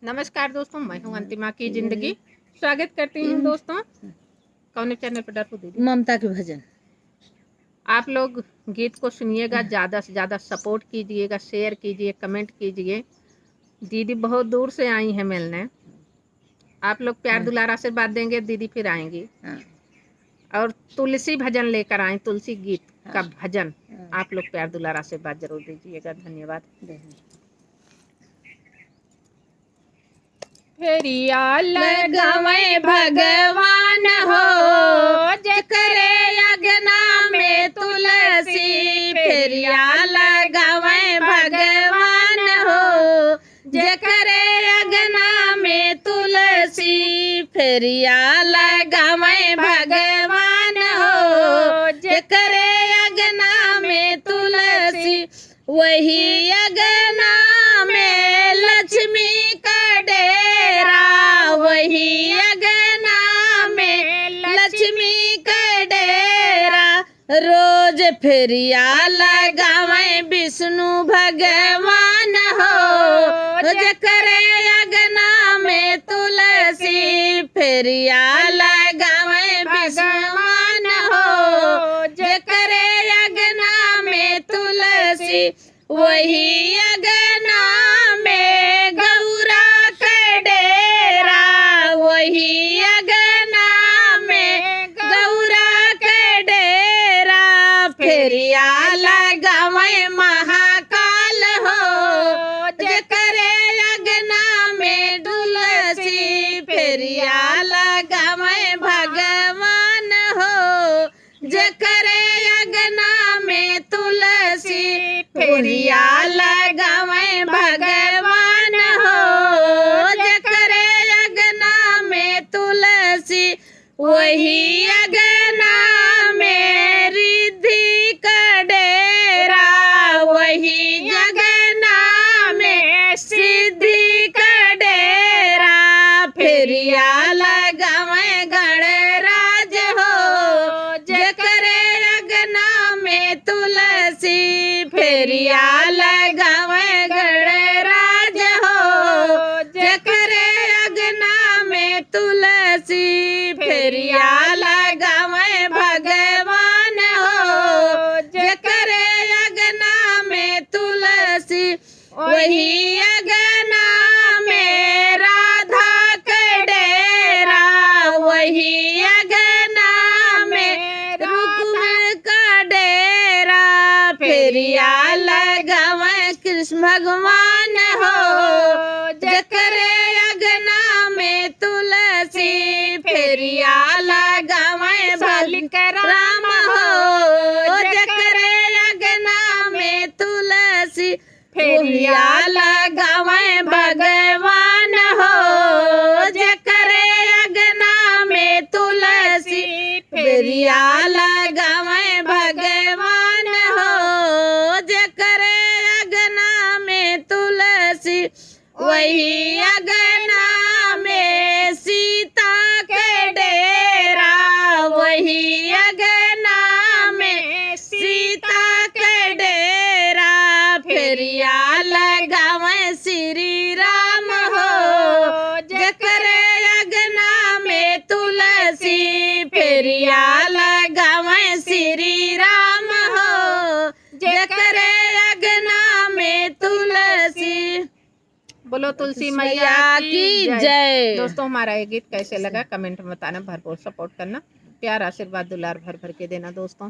नमस्कार दोस्तों, मैं हूं अंतिमा की जिंदगी। स्वागत करती हूं दोस्तों। कौन चैनल पर डरपू दीदी? ममता के भजन। आप लोग गीत को सुनिएगा, ज़्यादा से ज़्यादा सपोर्ट कीजिएगा, शेयर कीजिए, कमेंट कीजिए। दीदी बहुत दूर से आई हैं मिलने। आप लोग प्यार दुलार आशीर्वाद देंगे, दीदी फिर आएंगी। और तुलसी भजन लेकर आए, तुलसी गीत का भजन। आप लोग प्यार दुलार आशीर्वाद जरूर दीजिएगा। धन्यवाद। फेरिया लगावे भगवान हो, जकरे अगना में तुलसी। फेरिया लगावे भगवान हो, जकरे अगना में तुलसी। फेरिया लगावे भगवान हो, जकरे अगना में तुलसी। वही अगना में लक्ष्मी का डेरा, वही अगना में लक्ष्मी का डेरा। रोज फेरिया लगावे विष्णु भगवान हो, जकरे अगना में तुलसी। फेरिया लगावे भगवान हो, जकरे अगना में तुलसी। वही अगना में गौरा का डेरा, वही अगना में गौरा का डेरा। फेरिया लगावे महाकाल हो, जकरे अगना में तुलसी। फेरिया लगावे भगवान हो, जकरे अगना में तुलसी। फेरिया लगावे भगवान हो, जकरे अगना में तुलसी। वही अगना में रिद्धि का डेरा, वही अगना में सिद्धि का डेरा। फेरिया लगावे गणराज हो, जकरे अगना में तुलसी। फेरिया लगावे गणराज हो, जकरे अगना में तुलसी। फेरिया लगावे भगवान हो, जकरे अगना में तुलसी। वही अगना में राधा का डेरा, वही अगना में रुक्मिणी का डेरा। फेरिया लगावे कृष्ण भगवान हो, जकरे अगना में तुलसी। फेरिया लगावे बलराम हो, जकरे अगना में तुलसी। फेरिया लगावे भगवान हो, जकरे अगना में तुलसी। फेरिया लगावे भगवान हो, जकरे अगना में तुलसी। वही अगना में सीता के डेरा, वही अगना में सीता के डेरा। फेरिया लगावे श्री राम हो, जकरे अगना में तुलसी। फेरिया लगावे श्री राम हो, जकरे अगना में तुलसी। बोलो तुलसी मैया की जय। दोस्तों, हमारा ये गीत कैसे लगा कमेंट में बताना, भरपूर सपोर्ट करना, प्यार आशीर्वाद दुलार भर भर के देना दोस्तों।